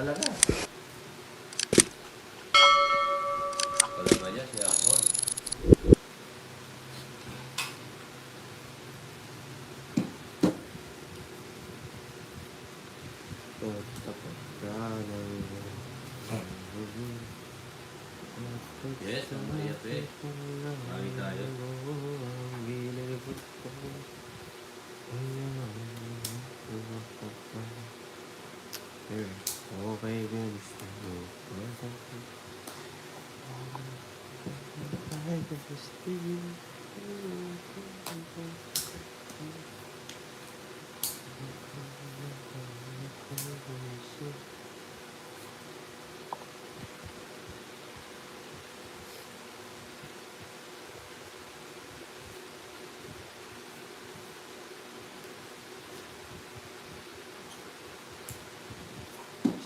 talaga. Wala ba niya siya ako? Yes, ang mayat eh. Mami tayo. Okay, guys.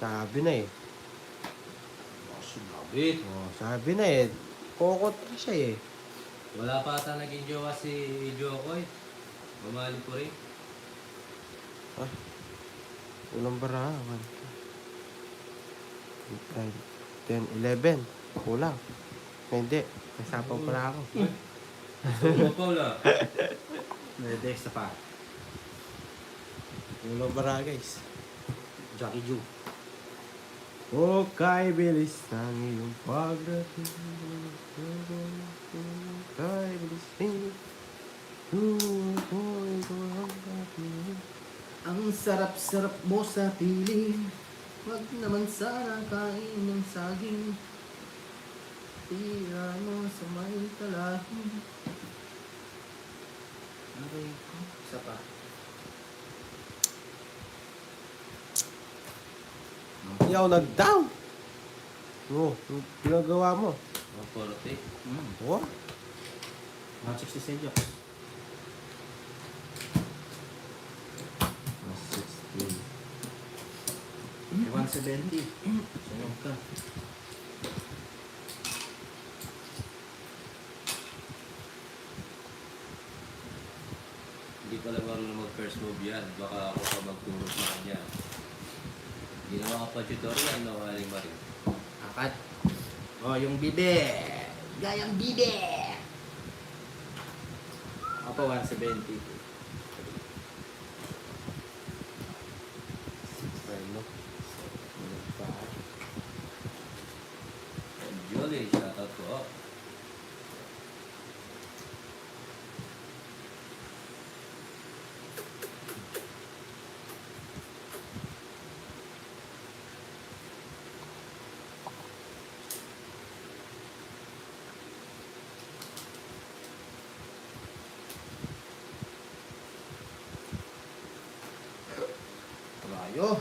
Sabi na eh. Sumabit. Oh, sabi na eh. Kokot na siya eh. Wala pa ata naging jowa si Jokoy. Mamali ko rin. Ulang barahan. 10, 11. Kulang. Hindi. May sapaw pala ako. So, Paula. May extra pa. Ulang barahan guys. Jackie Ju. O kay bilis ng iyong pagdating. Kay bilis ng Ang sarap-sarap mo sa piling. Wag naman sana kain ng saging. Tira mo sa may talahing. Aray ko. Isa pa. Hindi ako nag-down. Oo, pinagawa mo. Ang porte. Oo. 166 yun. 170. Sunog ka. Hindi pala marunong mag-first move yan. Baka ako pa magturo sa kanya. Ginawa ka pa tutorial, no? Aling Maring. Akat. Oh, yung bibe. Gayang bibe. Ako 170. Ano? Julie, shoutout ko. Rayo.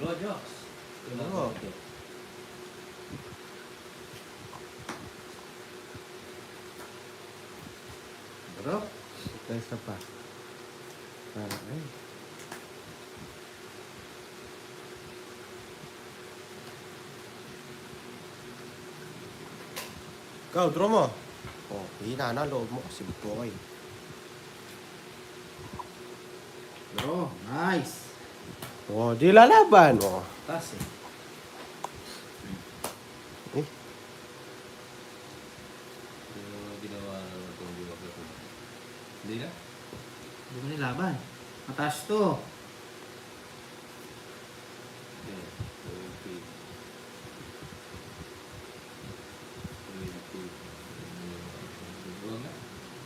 Draw jokes. Oo. Bro. Ito isa pa. Para, ay. Ikaw, draw mo. Oh, hina na loob mo kasi boy. Bro. Nice. Oh, di lalaban. Oh. Tas eh. Eh, Ginawa naman itong jowa ko. Hindi na? Hindi mo nilaban. Mataas to. Hindi. 20. 20. Huwag na.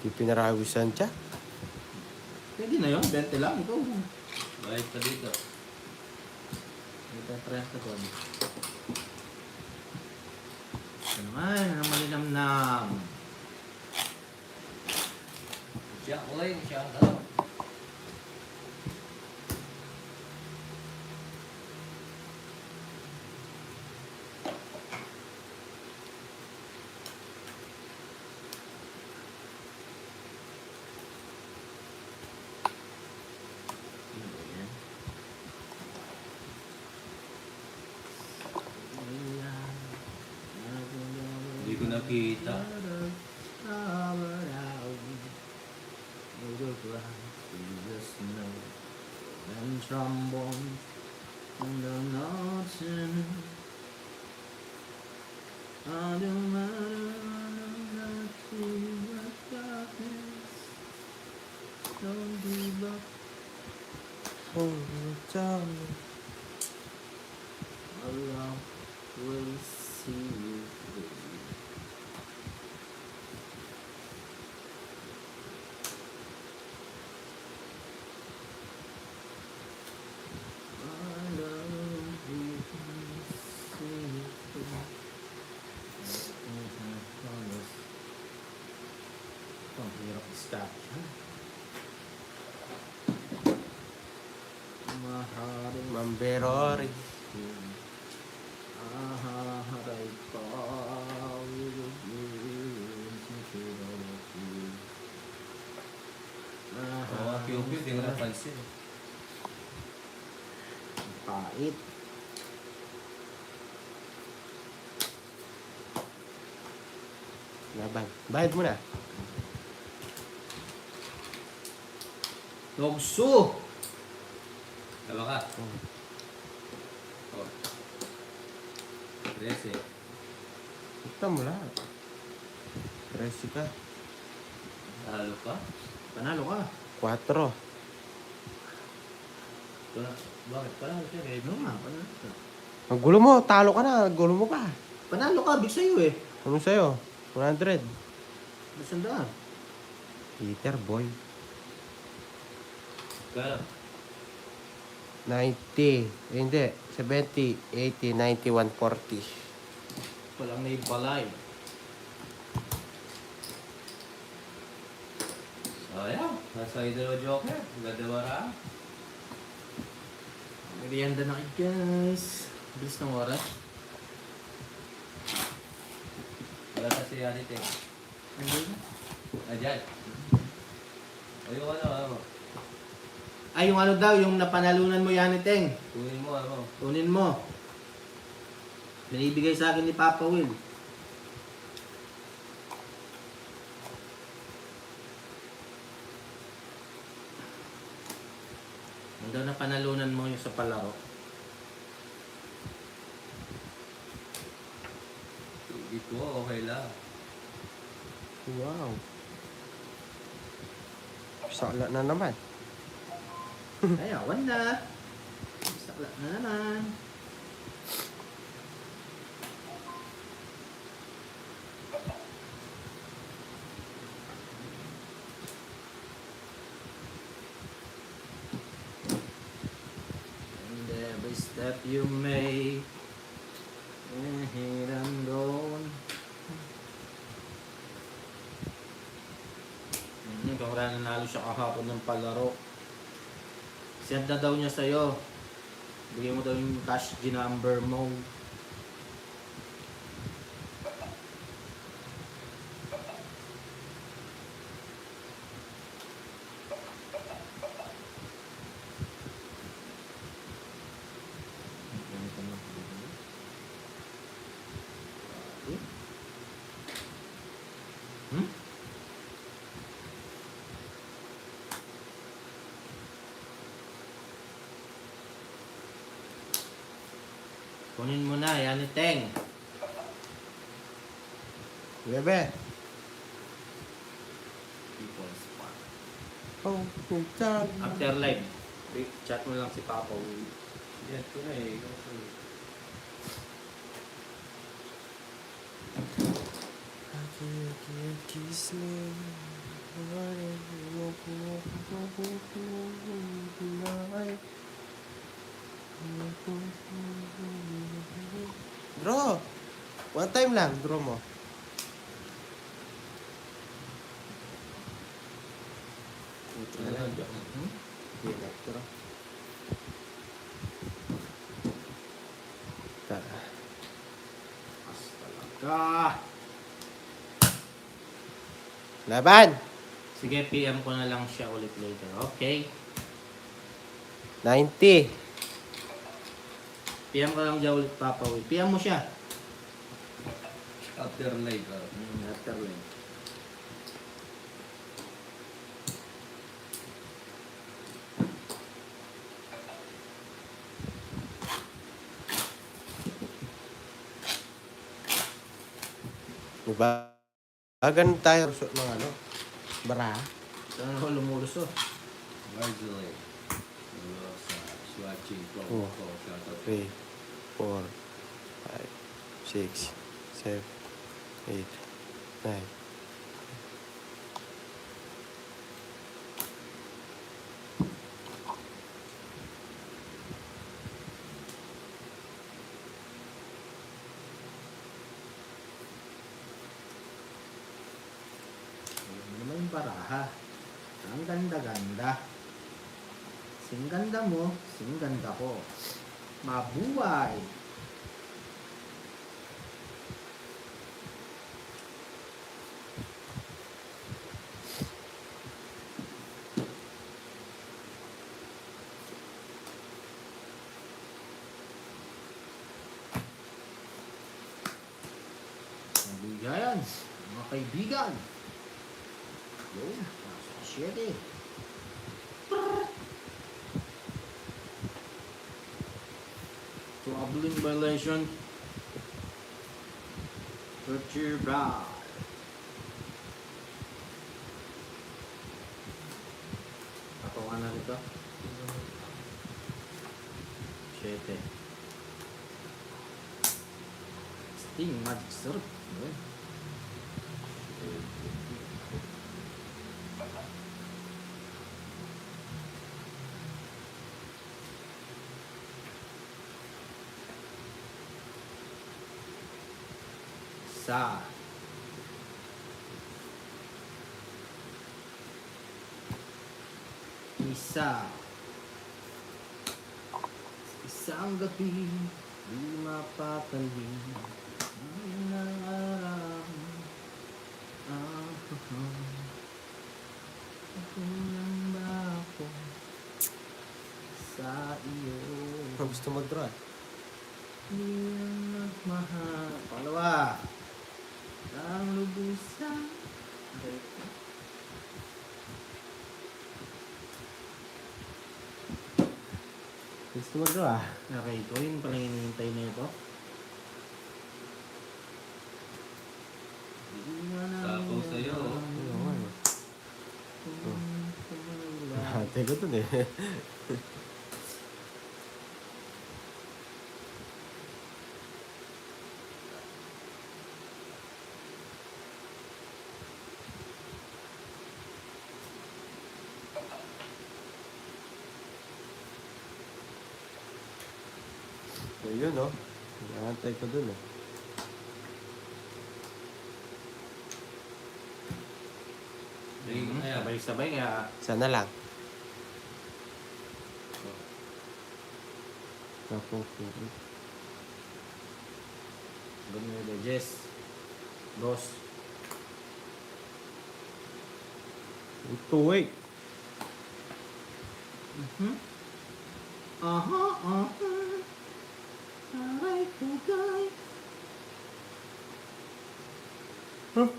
di pinarawisan siya. Pwede na yun. 20 lang. Ito. Balik pa dito. Ito 30 ko. Ito naman. Ang malinamnam. Jacqueline, shoutout. Hindi Hindi ko nakita. And trombone and the notes in I don't matter what darkness don't give up Allah will see you through. Ang hirap stop. Maharing Mamberori. aharay ka. Oo, Cupid, hindi ko napansin. Pait. Laban. Bayad mo na. Logso! Tama ka. Oh. Oh. 13. Ito mo lahat. 13 ka. Talo ka? Panalo ka. 4. Bakit? Panalo siya. No nga, panalo ka. Ang gulo mo. Talo ka na. Ang gulo mo pa. Panalo ka, big sa'yo eh. Ano sa'yo? 100. Masandaan. Peter, boy. Kaya, 90. Eh, hindi. 70, 80, 90, 140. Walang naipalay. sayang. Nasa idol joker. Ganda bara. Merienda na kayo guys. Bilis ng oras. Wala na si Yanit eh. Ayan. Ayun ano. Ay, yung ano daw, yung napanalunan mo yan, Teng. Kunin mo ano. Kunin mo. Binibigay sa akin ni Papa Will. Yung daw napanalunan mo yung sa palaro. Hindi ko, okay lang. Wow. Sakla na naman. Ay, awan na. Sakla na naman. And every step you make, ahead and going. Kung nanalo siya kahapon ng palaro. Send na daw niya sa'yo. Bigyan mo daw yung cash G number mo. Hmm? Kunin mo na, yan ni Teng. Bebe. People's Park. Oh, puta. Afterlife. Chat mo lang si Papa. Yan ko na eh. Kiss me. Draw. One time lang, draw mo. Tara. Talaga. Laban! Sige, PM ko na lang siya ulit later. Okay. 90. PM ko lang siya ulit, Papa Will. PM mo siya. Afterlife. Afterlife. Diba? Ganun tayo ng ano, bara. Saan ako lumulusot? Marjorie. Rosa. Swatching. Oh. Shoutout. 3, 4, 5, 6, 7, 8, 9. Ano naman yung baraha? Ang ganda-ganda. Sing ganda mo, sing ganda ko. Mabuhay! Mabuhayan, mga kaibigan. Yun, nasa 7. Troubling violation. Torture bar. Patungan na rito. 7. Sting magic syrup. Yun. Isa. Isa. Isang gabi, di mapatali. Di na araw. Ako lang ba ako sa iyo? Gusto mag-draw? Di lang nagmahal. Pangalawa. Ang lubusan. Gusto mag-draw? Okay, ito yung palang hinihintay na ito. Tapos sa'yo. Hati ko dun eh. So yun no. Hantay ko dun eh. Sabay-sabay kaya Sana lang. Tapos, Bermuda Jess. Boss. ito wait. Aha, aha. Aray pugay. Huh?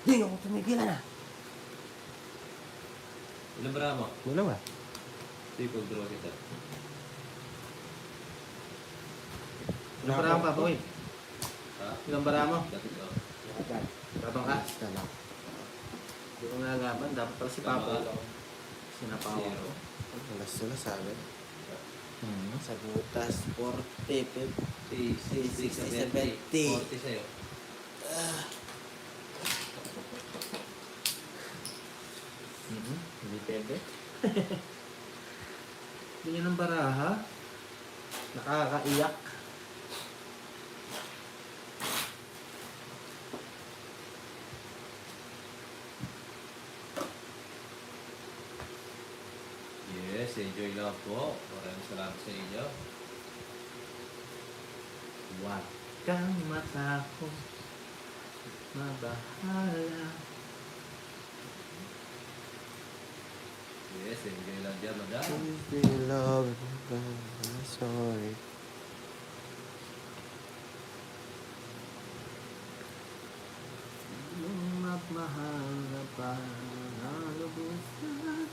Di ako tumigilan ah. Ilan bara mo? Dalawa. Sige, pag-draw kita. Ilang bara pa, boy? Ha? Ilang bara mo? Dapat ka. Babang ka? Hindi ko nalalaban. Dapat pala si Papa. Sinapawa ko. Alas sila sabi. Hmm. Sa butas, 40, 50, 60, 70. 40 sa'yo. Hindi pwede. Hindi ng baraha. Nakakaiyak. Yes, enjoy lang po. Maraming salamat sa inyo. Huwag kang matakot. Mabahala. Yes, enjoy lang dyan, madam. Please love, I'm sorry. magmahal na pa nalubusan.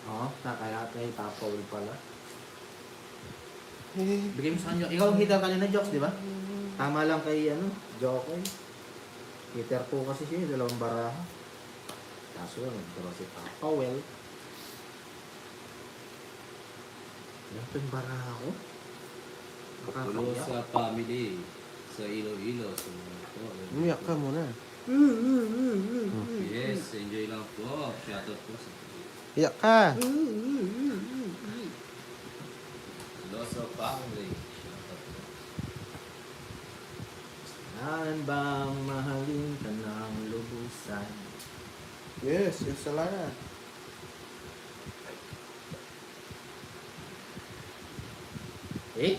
Oo, kaya kay Paul pala. Bigay mo sa kanya. Ikaw ang hitter kanina, Jokes, di ba? Tama lang kay, Jokoy. Hitter po kasi siya, dalawang baraha. Kaso lang, nagdala si Powell. Ito yung baraha ko. Tulo sa family. Sa Iloilo. Sa mga ito. Umiyak ka muna. Yes, enjoy lang po. Shoutout po sa Iyak ka. tulo sa family. Shoutout po. Saan bang mahalin ka ng lubusan? Yes, yung salana. Eh?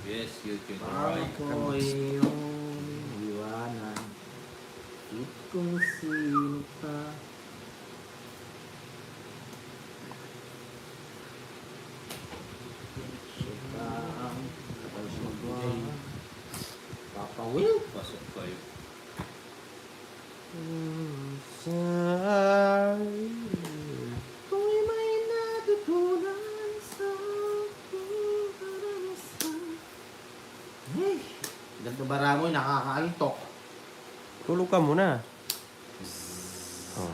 Yes, you can right. Ako iyong iwanan. Kahit kung sino pa. Siya ba ang kapal siya bigay? Papa Will? Pasok kayo. Sorry. Kung may natutunan sa aking karanasan. Hey! Ganda bara mo, nakakaantok. Tulog ka muna. Oh.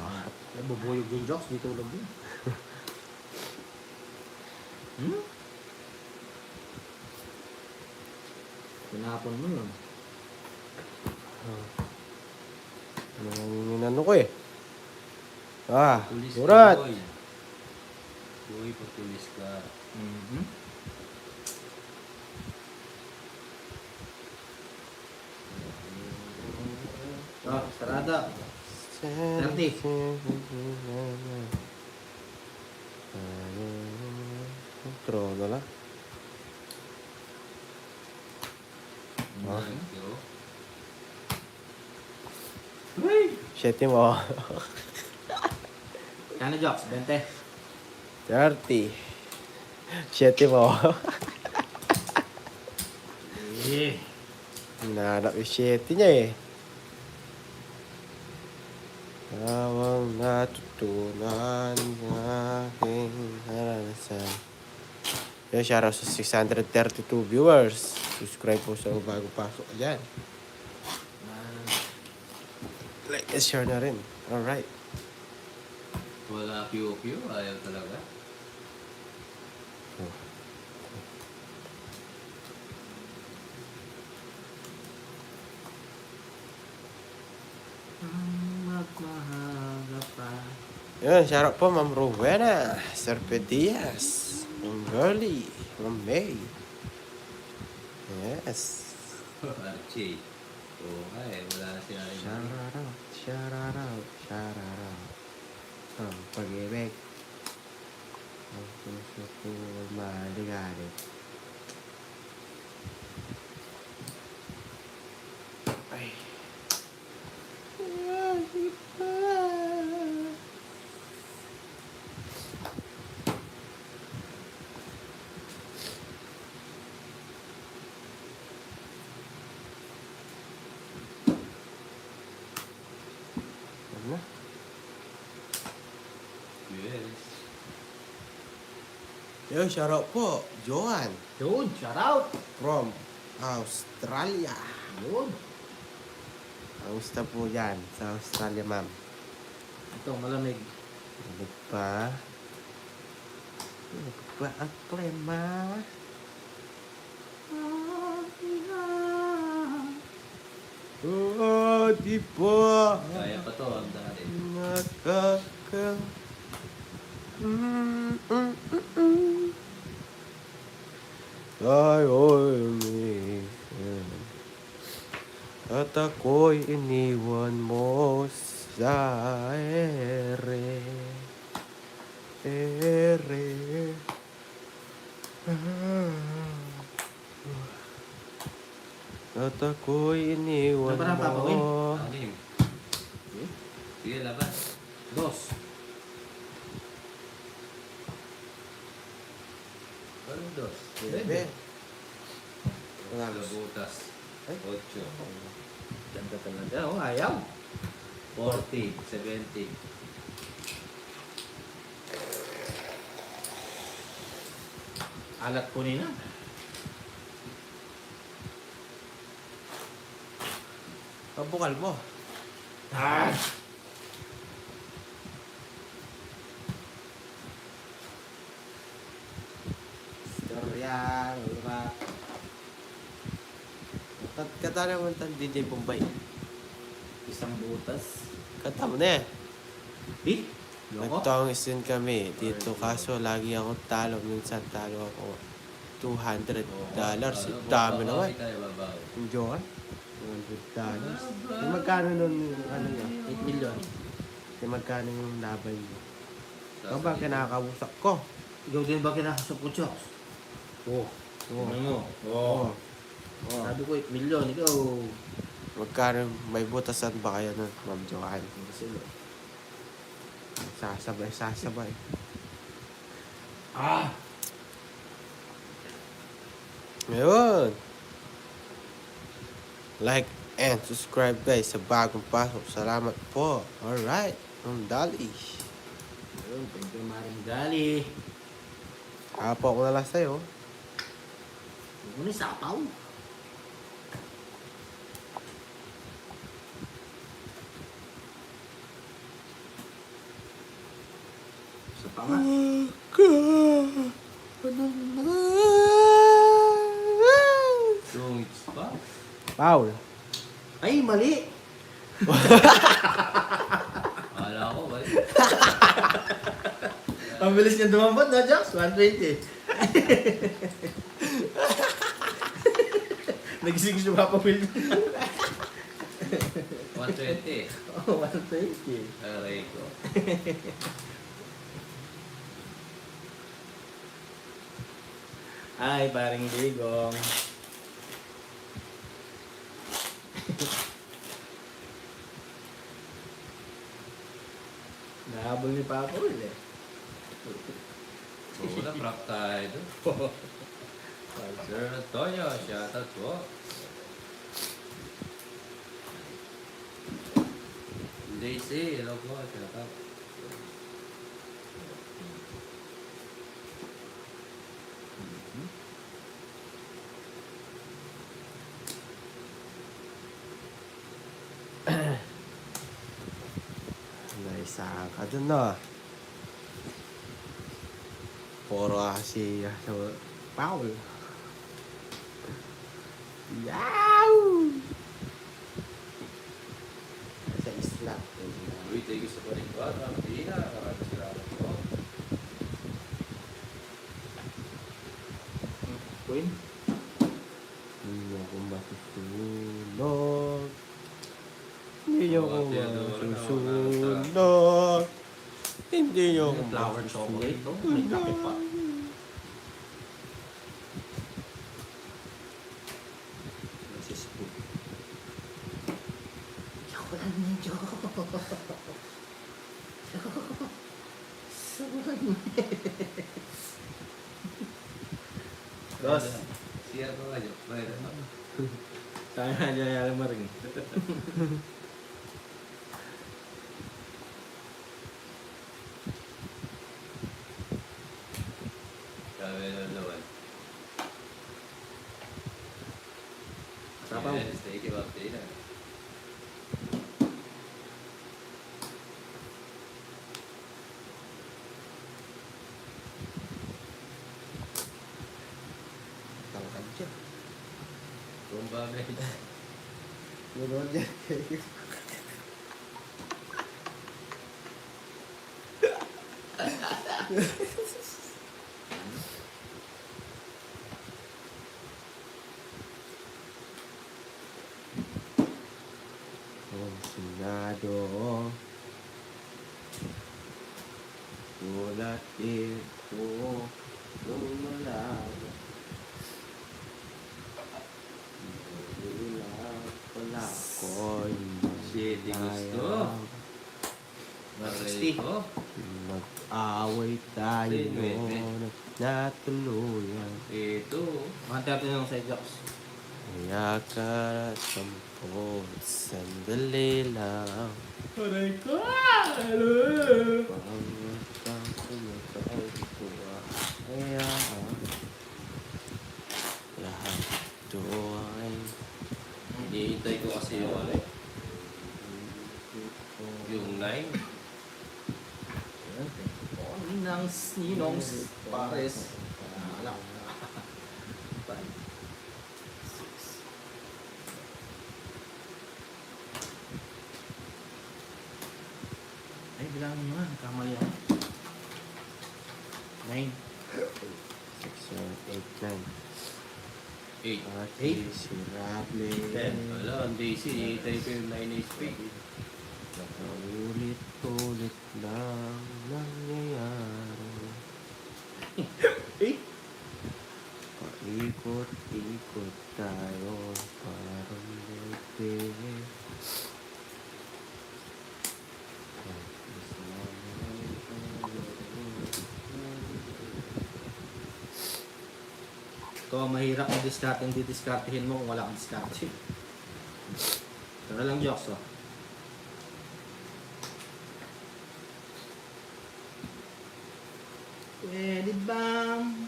Ay, bubuyog yung jokes, di tulog yun. Tinapon mo yun. Ano yung inano ko eh? Ah, Pulis surat. ka, boy. Boy, pagpulis ka. Ah, sarada. 30. Draw na lang. Thank you. Siyete mo. Kano jokes? 20. 30. Siyete mo. Eh. Hinahanap yung siyete niya eh. Tawang natutunan ng aking karanasan. Yan, shoutout sa 632 viewers. Subscribe po sa bago pasok dyan. Like and share na rin. Alright. Wala QQ, ayaw talaga. Magmahal pa. Yun, shoutout po Ma'am Rowena, Sir Pedias, Ma'am Burley, Ma'am May. Yes. Archie. Oo nga eh, wala na sila rin. Shoutout, shoutout, shoutout. Ang pag-ibig. Ang puso ko maligalig. Ay. Ano? Yes. Yo, shoutout po, Johan, Yun, shout out. from Australia. Yun. Kamusta po yan sa Australia, ma'am? Ito, malamig. Ano pa? Ano pa ang klema? Oh, di ba? Kaya pa to, ang dali. Nakaka... Tayo'y umiiwan at ako'y iniwan mo sa ere. At ako'y iniwan Ano pa, Papa Will? mo. Anim. Sige, laban. Dos. Anong dos? Bebe. Wala. Labutas. Ay. 8. Ganda talaga. Oh, ayaw. 40, 70. Alat po nila. Pabukal mo. Ah! Istorya. Diba? Kata naman tan DJ Bombay. Isang butas. Kata mo na eh. Eh? Loko? Nagtongisin kami dito kaso lagi ako talo. Minsan talo ako $200. Dami naman. Tayo babaw. Enjoy. $200. Yung magkano nun yung ano niya? 8 million. Yung magkano yung laban niya? Ikaw ba kinakausap ko? Ikaw din ba kinakasap ko, Choks? Oo. Oo. Ano mo? Oo. Oo. Sabi ko 8 million. Ikaw. Magkano may butasan ba kayo nun, Ma'am Joanne? Sino? Sasabay. Ah! Ngayon. Like and subscribe guys sa bagong pasok. Salamat po. Alright. Ang dali. Ayun, thank you, Maring Gali. Apo ako na lang sa'yo. Huwag mo na isapaw. Sa panga. Tungits pa? Paul. Ay, mali! Akala ko ba? Ang bilis niya dumambot na, Joks. 120. Nagising siya pa Will. 120. Oh, 120. Aray ko. Ay, paring Digong. Nahabol ni Papa Will eh. Wala, prop tayo doon. Sir Antonio, shoutout po. Daisy, hello po, shoutout. Naisa ka dun na. Puro kasi Paul. Yaw! Sa isla. Uy, thank you sa paligwad. Pina, maraming salamat po. Queen? Hindi ako masusunod. Hindi ako masusunod. Hindi ako Flower chocolate. Oh, may kape pa. Sis po. Ako lang medyo. Boss. Siya ko nga dyan. Pwede na. Kaya nga dyan alam mo rin. Sabi na naman. Sapaw. Yes, thank you, Pina. Tangkad siya. Tumba, men. Gano'n niya. Ang Senado. Ulat ito. Lumalaga. Wala ko. Shit, di gusto. Maray ko. Mag-away tayo Wait, wait. noon. Natuluyan. Ito. 130 na lang sa Joks. Kaya ka sampo, sandali lang. Aray ko! Pangutang kumakaw ko kaya lahat ito ay Hinihintay ko kasi yung ano eh, yung 9. Ninongs Pares. Alam. Ay, bilangin nyo nga. Kamali ako. 9. 6, 7, 8, 9. 8. Pati si Rable. 10. Wala, ang Daisy, hinihintay ko yung 9 HP. Paulit-ulit lang nangyayari. 8. Paikot-ikot tayo parang buti. Ito, mahirap ang diskarte. Hindi diskartehin mo kung wala kang diskarte. Ito na lang jokes, oh. Pwede bang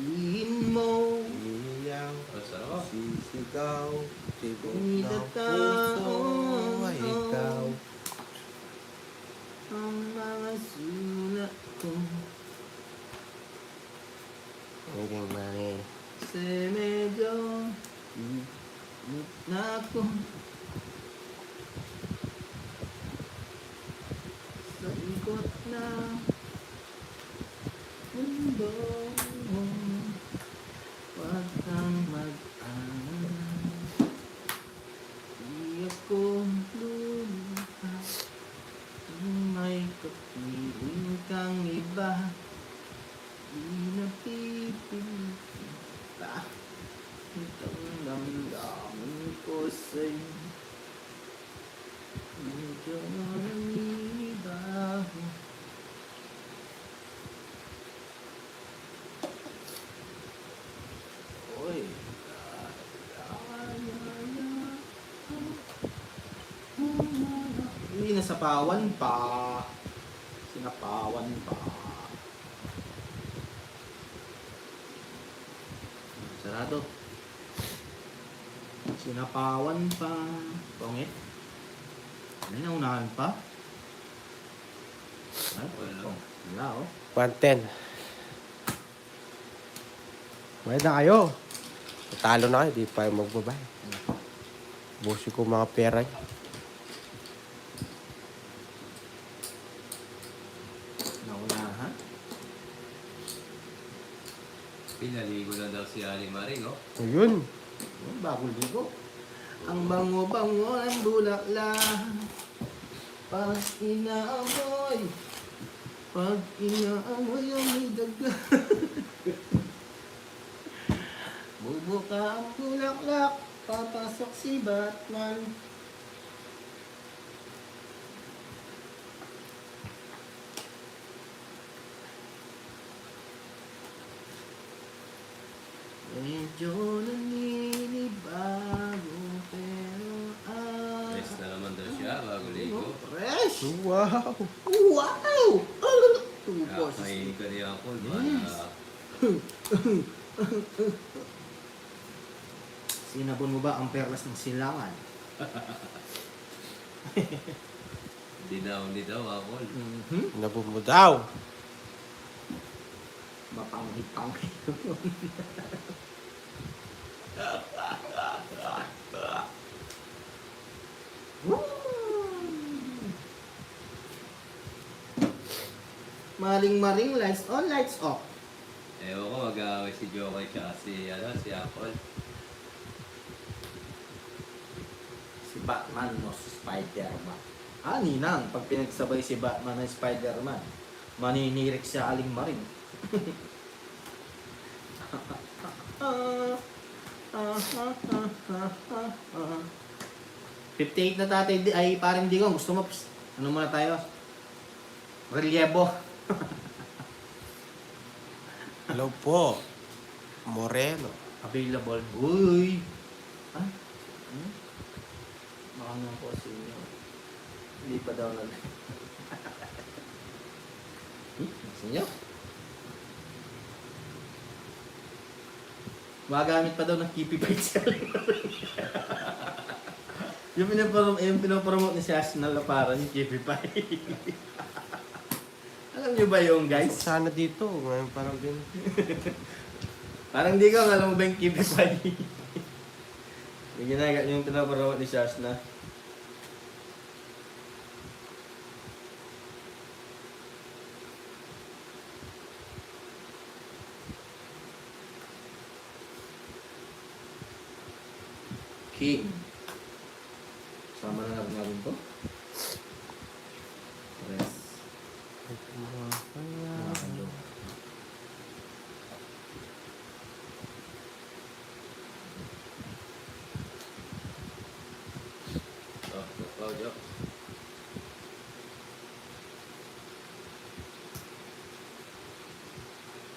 ihin mo Iyang Ang sarap. sisigaw, tibok ng Nilataon puso ay ikaw. ang mga sulat ko Naging mani. kasi medyo init na ako sa ikot na mundo. Huwag kang mag-alala, di ako luluha kung may kapiling kang iba. Di napipilita itong damdamin ko sa'yo. Medyo naninibago. Oy. Hindi nasapawan pa. Sinapawan pa. Sarado. Sinapawan pa. Pongit. Ano na unahan pa? Ay, Wala. wala oh. 110. Bayad na kayo. Natalo na kayo, di pa kayo magbabay. Busi ko mga pera niyo. Naunahan. Pinaligo na daw si Ali Maring, oh. Ayun. Oh, bagong ligo. Ang bango-bango ng bulaklak. Pag inaamoy. Pag inaamoy ang may daga. Bubuka ang bulaklak. Papasok si Batman. Medyo naninibago pero Rest na naman daw siya bago ligo. fresh! Wow. Wow! Tubo Kakainin ka niya ako, Yes. Sinabon mo ba ang perlas ng silangan? Hindi daw ako. Nabun mo daw. Mapanghi-panghi. Maring-maring, lights on, lights off. Ewan ko, mag-aaway si Jokoy tsaka si Apple. Si Batman o si Spider-Man. Ah, ninang, pag pinagsabay si Batman at Spider-Man, maninirik siya aling maring. 58 na tatay, ay parang di ko, gusto mo, ano muna tayo? Relyebo. Hello po. Moreno. Available. Uy! Ha? Hmm? Baka naman po si... Hindi pa daw nag... Gusto niyo? Magamit pa daw ng Kipi Bites. yung pinapromote ni Shash na laparan yung Kipi Pie. Alam niyo ba yung guys? Sana dito. Ngayon parang din. Parang di ka, alam mo ba yung Kipi Pie? yung ginagawa yung pinapromote ni Shash na. King. Sama na natin to. Rest. Joke.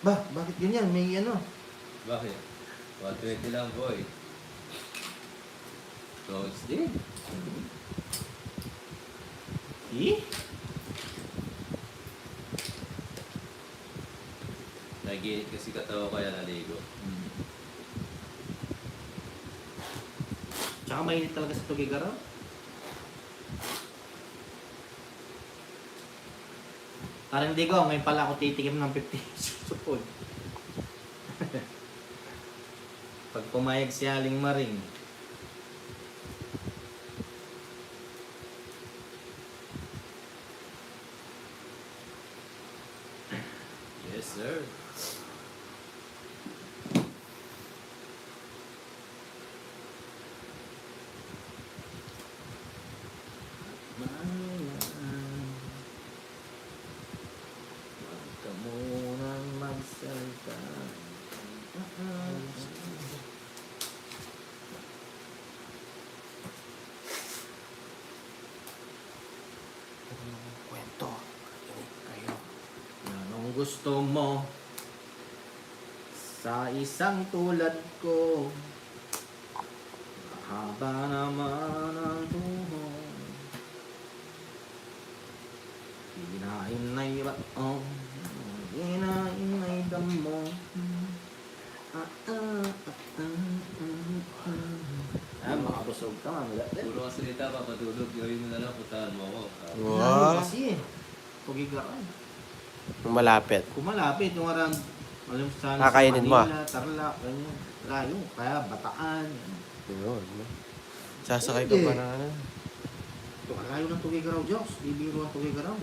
Ba, bakit ganyan? May ano? Bakit? 120 lang, boy. So, it's dead. Eh? Naginit kasi katawa kaya naligo. Tsaka mainit talaga sa Tugigaraw. Parang hindi ko, ngayon pala ako titikim ng 50 susunod. Pag pumayag si Aling Maring. Yes, sir. Huwag ka munang magsalita. Kwento. Kayo. Anong gusto mo sa isang tulad ko? Haba naman ang tuhod. Hinahinay bato, hinahinay damo. Makabusog ka mamila. Puro ka salita, papadulog. Gawin mo na lang, puntahan mo ako. Wow. Kasi Tugigaran. Malapit. Kung malapit, yung around, alam sa Kakainin mo, Manila, Tarlac, ganyan. Layo, kaya Bataan. Yun. Sasakay ka pa na ano. Ito, kalayo ng Tugigaraw, Jokes. Bibiro ang Tugigaraw.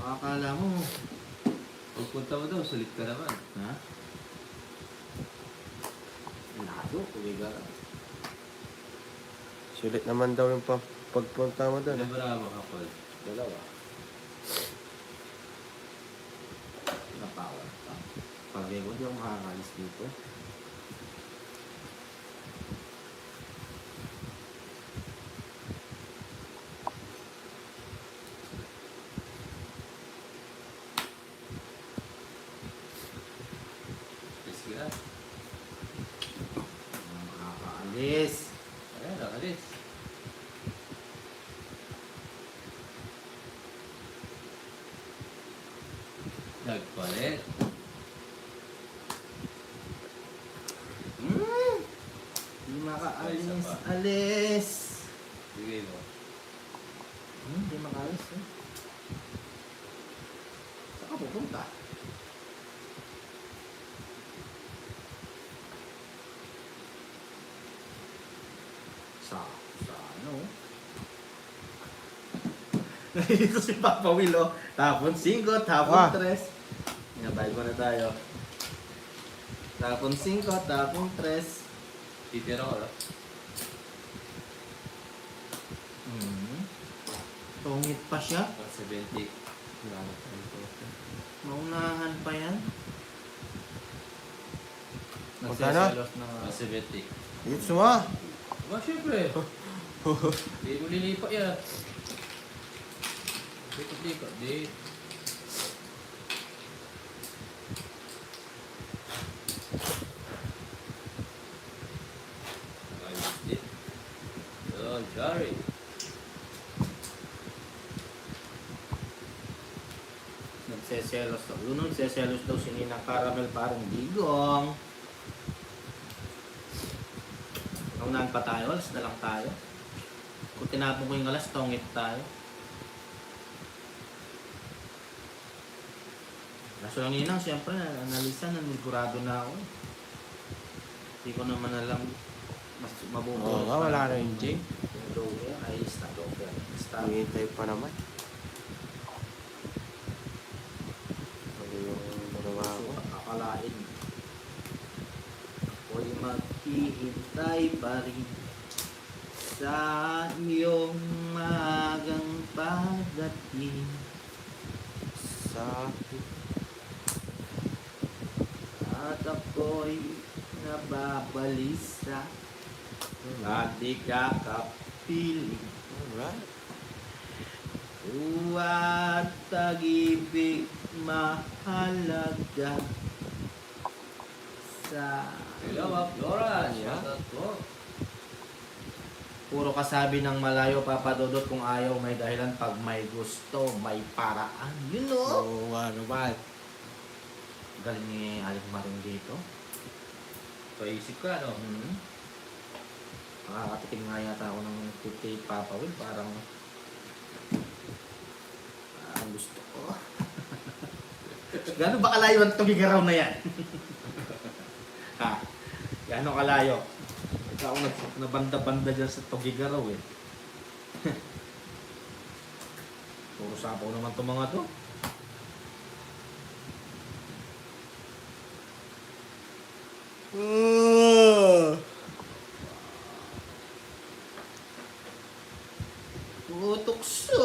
Makakala mo. Pagpunta mo daw, sulit ka naman. Ha? Layo, Tugigaraw. Sulit naman daw yung pagpunta mo doon. Ano ba mo, Kapol? Dalawa. Napawan pa. Pag hindi ako makakalis dito. Sige na. Makakaalis. Ayan, nakalis. Nagpalit. Hindi makaalis. Isa pa. Alis. Bigay mo. Hindi makaalis eh. Saan ka pupunta? Sa ano? Dito si Papa Will, oh. Tapon 5, tapon 3. Inabayad mo na tayo. Tapon 5, tapon 3. Titira ko, no? Tungit pa siya. 170. Maunahan pa yan. Magkano? Nagseselos na nga. 170. It's mo. Ba, syempre. Hindi mo lilipa yan. Lipat-lipat. Di. Sorry. Nagseselos daw. Yun, nagseselos daw si Ninang Caramel parang digong. Naunahan pa tayo, alas na lang tayo. Kung tinapon ko yung alas, tongit tayo. Kaso lang Ninang, siyempre, analisan, nanigurado na ako. Hindi ko naman alam mas mabubuhay. Oo nga, wala na yung J. Yung lower, ayos na lower. Stop. Hihintay pa naman. Ano yung nagawa ko? Akalain. Ako'y maghihintay pa rin sa iyong magang pagdating. Sa... At ako'y nababalisa at di kakapiling. Alright. Huwag tag-ibig mahalaga sa... Hello, Ma'am Flora. Yeah. Shout out po. Puro kasabi ng malayo, papadudot kung ayaw may dahilan. Pag may gusto, may paraan. You know? Oo nga naman. Galing ni Aling Maring dito. Paisip ka, no? Makakatikim nga yata ako ng 58 Papa Will. Parang gusto ko. Gano'n ba kalayo ang tugigaraw na yan? Ha? Gano'n kalayo? Ikaw ako nabanda-banda dyan sa tugigaraw eh. Puro sapaw naman itong mga to. Tutukso,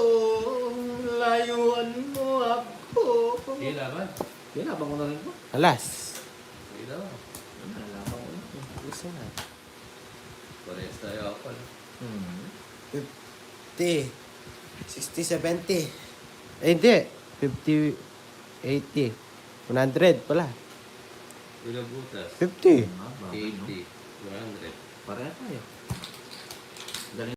layuan mo ako. Hila ba? Kinabang ko na rin po. Alas. Hila ba? Nalabang ko na po. Gusto na. Parehas tayo ako. no? 50. 60, 70. Eh, hindi. 50, 80. 100 pala. Ilang butas? 50. 80. 100. Pareha tayo.